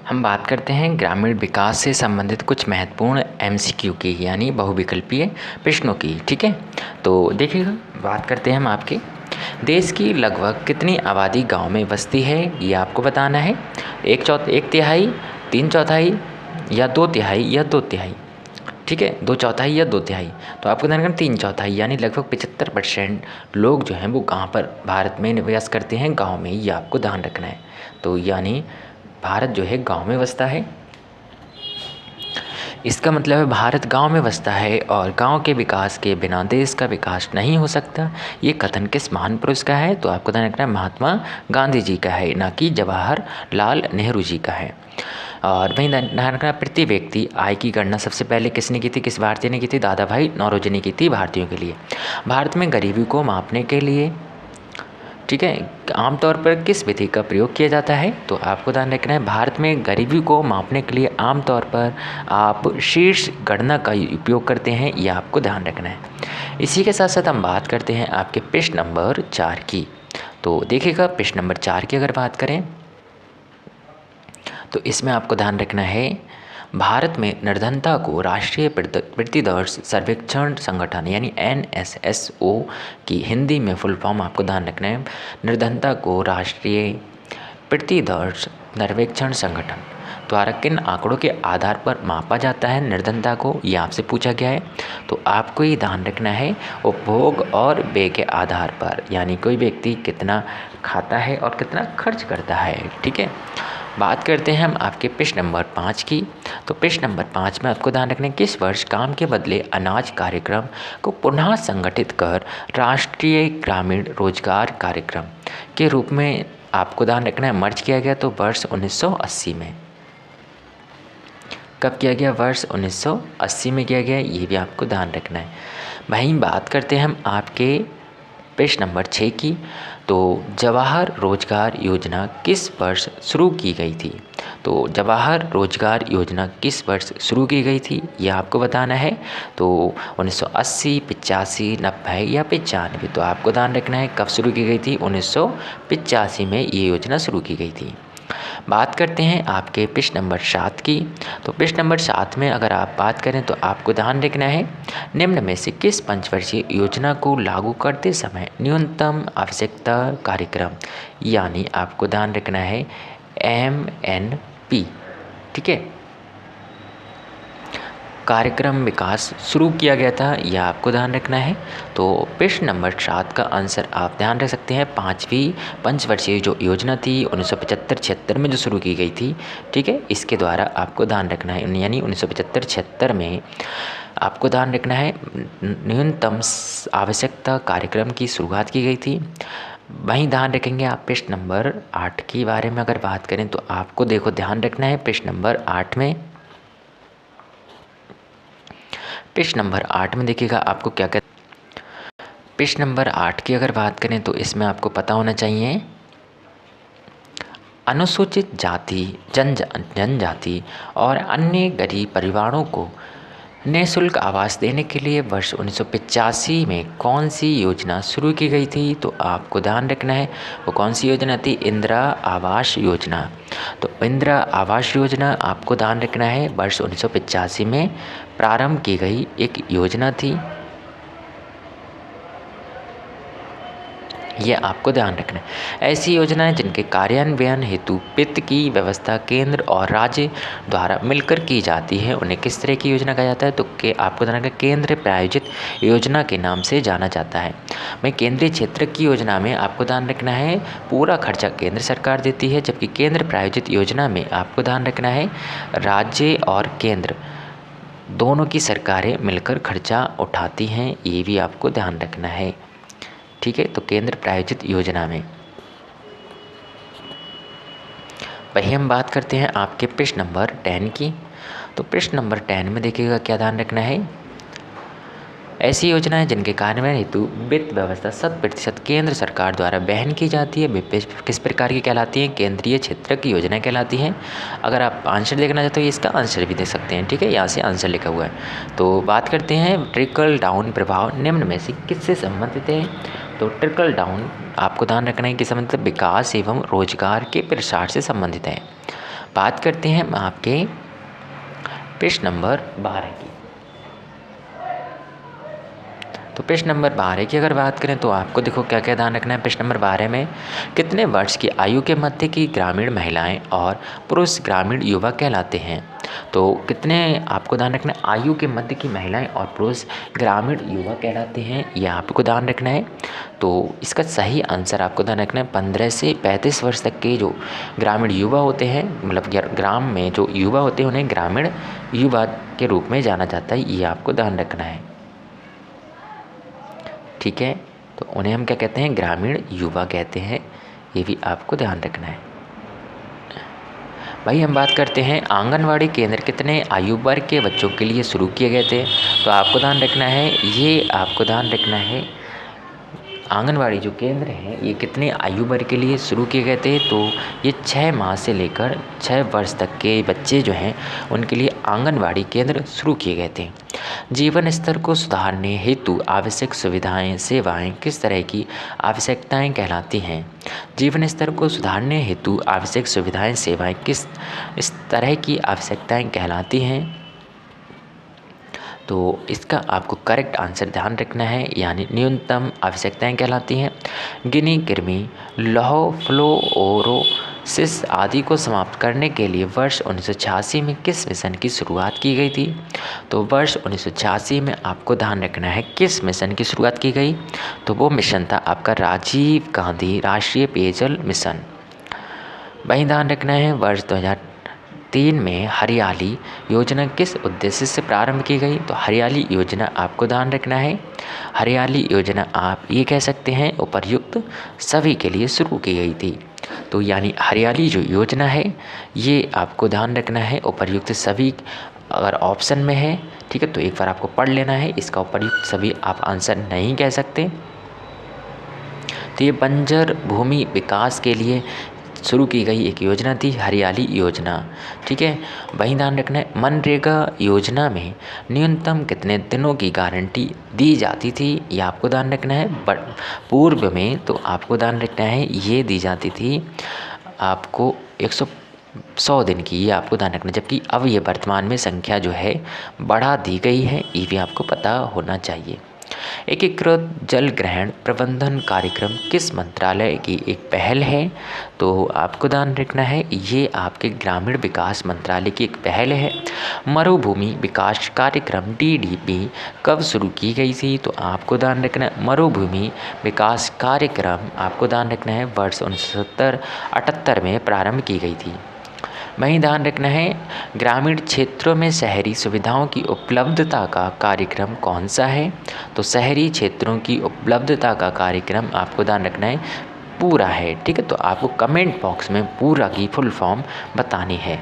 हम बात करते हैं ग्रामीण विकास से संबंधित कुछ महत्वपूर्ण एमसीक्यू की यानी बहुविकल्पीय प्रश्नों की। ठीक है, तो देखिएगा, बात करते हैं हम आपके देश की लगभग कितनी आबादी गांव में बसती है, ये आपको बताना है। एक तिहाई, तीन चौथाई या दो तिहाई या दो तिहाई। ठीक है, दो चौथाई या दो तिहाई। तो आपको ध्यान रखना तीन चौथाई यानी लगभग 75% लोग जो हैं वो कहाँ पर भारत में निवास करते हैं, गांव में, ये आपको ध्यान रखना है। तो यानी भारत जो है गांव में बसता है, इसका मतलब है भारत गांव में बसता है और गांव के विकास के बिना देश का विकास नहीं हो सकता। ये कथन किस महान पुरुष का है? तो आपको ध्यान रखना है महात्मा गांधी जी का है, ना कि जवाहरलाल नेहरू जी का है। और वहीं ध्यान रखना, प्रति व्यक्ति आय की गणना सबसे पहले किसने की थी, किस भारतीय ने की थी? दादा भाई नौरोजी ने की थी, भारतीयों के लिए। भारत में गरीबी को मापने के लिए, ठीक है, आमतौर पर किस विधि का प्रयोग किया जाता है? तो आपको ध्यान रखना है भारत में गरीबी को मापने के लिए आमतौर पर आप शीर्ष गणना का उपयोग करते हैं, यह आपको ध्यान रखना है। इसी के साथ साथ हम बात करते हैं आपके प्रश्न नंबर 4 की। तो देखिएगा, प्रश्न नंबर 4 की अगर बात करें तो इसमें आपको ध्यान रखना है भारत में निर्धनता को राष्ट्रीय प्रतिदर्श सर्वेक्षण संगठन यानी NSSO की हिंदी में फुल फॉर्म आपको ध्यान रखना है। निर्धनता को राष्ट्रीय प्रतिदर्श सर्वेक्षण संगठन द्वारा किन आंकड़ों के आधार पर मापा जाता है निर्धनता को, ये आपसे पूछा गया है। तो आपको ये ध्यान रखना है उपभोग और व्यय के आधार पर, यानी कोई व्यक्ति कितना खाता है और कितना खर्च करता है। ठीक है, बात करते हैं हम आपके प्रश्न नंबर 5 की। तो प्रश्न नंबर 5 में आपको ध्यान रखना है किस वर्ष काम के बदले अनाज कार्यक्रम को पुनः संगठित कर राष्ट्रीय ग्रामीण रोजगार कार्यक्रम के रूप में आपको ध्यान रखना है मर्ज किया गया? तो वर्ष 1980 में। कब किया गया? वर्ष 1980 में किया गया, ये भी आपको ध्यान रखना है। वहीं बात करते हैं हम आपके प्रश्न नंबर 6 की। तो जवाहर रोजगार योजना किस वर्ष शुरू की गई थी? तो जवाहर रोजगार योजना किस वर्ष शुरू की गई थी, ये आपको बताना है। तो 1980, 85, 90 या 95। तो आपको ध्यान रखना है कब शुरू की गई थी? 1985 में ये योजना शुरू की गई थी। बात करते हैं आपके प्रश्न नंबर 7 की। तो प्रश्न नंबर 7 में अगर आप बात करें तो आपको ध्यान रखना है निम्न में से किस पंचवर्षीय योजना को लागू करते समय न्यूनतम आवश्यकता कार्यक्रम यानी आपको ध्यान रखना है MNP, ठीक है, कार्यक्रम विकास शुरू किया गया था, यह आपको ध्यान रखना है। तो प्रश्न नंबर 7 का आंसर आप ध्यान रख सकते हैं, 5वीं पंचवर्षीय जो योजना थी 1975-76 में जो शुरू की गई थी, ठीक है, इसके द्वारा आपको ध्यान रखना है, यानी 1975-76 में आपको ध्यान रखना है न्यूनतम आवश्यकता कार्यक्रम की शुरुआत की गई थी। वहीं ध्यान रखेंगे आप प्रश्न नंबर 8 के बारे में अगर बात करें तो आपको देखो ध्यान रखना है प्रश्न नंबर 8 में। प्रश्न नंबर 8 में देखिएगा आपको क्या क्या, प्रश्न नंबर 8 की अगर बात करें तो इसमें आपको पता होना चाहिए अनुसूचित जाति, जनजाति और अन्य गरीब परिवारों को निःशुल्क आवास देने के लिए वर्ष 1985 में कौन सी योजना शुरू की गई थी? तो आपको ध्यान रखना है वो कौन सी योजना थी? इंदिरा आवास योजना। तो इंदिरा आवास योजना आपको ध्यान रखना है वर्ष 1985 में प्रारंभ की गई एक योजना थी, ये आपको ध्यान रखना है। ऐसी योजनाएं जिनके कार्यान्वयन हेतु वित्त की व्यवस्था केंद्र और राज्य द्वारा मिलकर की जाती है उन्हें किस तरह की योजना कहा जाता है? तो आपको ध्यान रखना केंद्र प्रायोजित योजना के नाम से जाना जाता है। वहीं केंद्रीय क्षेत्र की योजना में आपको ध्यान रखना है पूरा खर्चा केंद्र सरकार देती है, जबकि केंद्र प्रायोजित योजना में आपको ध्यान रखना है राज्य और केंद्र दोनों की सरकारें मिलकर खर्चा उठाती हैं, ये भी आपको ध्यान रखना है, ठीक है। तो केंद्र प्रायोजित योजना में। वही हम बात करते हैं आपके प्रश्न नंबर 10 की। तो प्रश्न नंबर 10 में देखिएगा क्या ध्यान रखना है, ऐसी योजनाएं जिनके कार्यान्वयन हेतु वित्त व्यवस्था 100% केंद्र सरकार द्वारा वहन की जाती है वे किस प्रकार की कहलाती हैं? केंद्रीय क्षेत्र की योजनाएं कहलाती हैं। अगर आप आंसर देखना चाहते हो इसका आंसर भी दे सकते हैं, ठीक है, यहाँ से आंसर लिखा हुआ है। तो बात करते हैं ट्रिकल डाउन प्रभाव निम्न में से किससे संबंधित है? तो ट्रिकल डाउन आपको ध्यान रखना है कि संबंधित विकास एवं रोजगार के प्रसार से संबंधित है। बात करते हैं आपके प्रश्न नंबर 12 की। तो प्रश्न नंबर 12 की अगर बात करें तो आपको देखो क्या क्या ध्यान रखना है। प्रश्न नंबर 12 में कितने वर्ष की आयु के मध्य की ग्रामीण महिलाएं और पुरुष ग्रामीण युवा कहलाते हैं। तो कितने आपको ध्यान रखना है, आयु के मध्य की महिलाएं और पुरुष ग्रामीण युवा कहलाते हैं, यह आपको ध्यान रखना है। तो इसका सही आंसर आपको ध्यान रखना है 15 से 35 वर्ष तक के जो ग्रामीण युवा होते हैं, मतलब ग्राम में जो युवा होते हैं उन्हें ग्रामीण युवा के रूप में जाना जाता है, ये आपको ध्यान रखना है। ठीक है, तो उन्हें हम क्या कहते हैं, ग्रामीण युवा कहते हैं, ये भी आपको ध्यान रखना है। भाई हम बात करते हैं आंगनवाड़ी केंद्र कितने आयु वर्ग के बच्चों के लिए शुरू किए गए थे। तो आपको ध्यान रखना है, ये आपको ध्यान रखना है आंगनवाड़ी जो केंद्र हैं ये कितने आयु वर्ग के लिए शुरू किए गए थे। तो ये 6 माह से लेकर 6 वर्ष तक के बच्चे जो हैं उनके लिए आंगनवाड़ी केंद्र शुरू किए गए थे। जीवन स्तर को सुधारने हेतु आवश्यक सुविधाएं सेवाएं किस तरह की आवश्यकताएं कहलाती हैं। जीवन स्तर को सुधारने हेतु आवश्यक सुविधाएं सेवाएं किस इस तरह की आवश्यकताएं कहलाती हैं। तो इसका आपको करेक्ट आंसर ध्यान रखना है, यानी न्यूनतम आवश्यकताएं कहलाती हैं। गिनी कृमि, लौह फ्लोरोसिस आदि को समाप्त करने के लिए वर्ष 1986 में किस मिशन की शुरुआत की गई थी। तो वर्ष 1986 में आपको ध्यान रखना है किस मिशन की शुरुआत की गई। तो वो मिशन था आपका राजीव गांधी राष्ट्रीय पेयजल मिशन। वहीं ध्यान रखना है वर्ष 2003 में हरियाली योजना किस उद्देश्य से प्रारंभ की गई। तो हरियाली योजना आपको ध्यान रखना है, हरियाली योजना आप ये कह सकते हैं उपर्युक्त सभी के लिए शुरू की गई थी। तो यानी हरियाली जो योजना है ये आपको ध्यान रखना है उपर्युक्त सभी अगर ऑप्शन में है, ठीक है, तो एक बार आपको पढ़ लेना है, इसका उपर्युक्त सभी आप आंसर नहीं कह सकते। तो ये बंजर भूमि विकास के लिए शुरू की गई एक योजना थी हरियाली योजना। ठीक है, वहीं ध्यान रखना है मनरेगा योजना में न्यूनतम कितने दिनों की गारंटी दी जाती थी, ये आपको ध्यान रखना है। बट पूर्व में तो आपको ध्यान रखना है ये दी जाती थी आपको 100 दिन की, ये आपको ध्यान रखना, जबकि अब ये वर्तमान में संख्या जो है बढ़ा दी गई है, ये भी आपको पता होना चाहिए। एकीकृत जल ग्रहण प्रबंधन कार्यक्रम किस मंत्रालय की एक पहल है। तो आपको ध्यान रखना है ये आपके ग्रामीण विकास मंत्रालय की एक पहल है। मरुभूमि विकास कार्यक्रम DDP कब शुरू की गई थी। तो आपको ध्यान रखना है मरुभूमि विकास कार्यक्रम आपको ध्यान रखना है वर्ष 1978 में प्रारंभ की गई थी। वहीं ध्यान रखना है ग्रामीण क्षेत्रों में शहरी सुविधाओं की उपलब्धता का कार्यक्रम कौन सा है। तो शहरी क्षेत्रों की उपलब्धता का कार्यक्रम आपको ध्यान रखना है पूरा है। ठीक है, तो आपको कमेंट बॉक्स में पूरा की फुल फॉर्म बतानी है।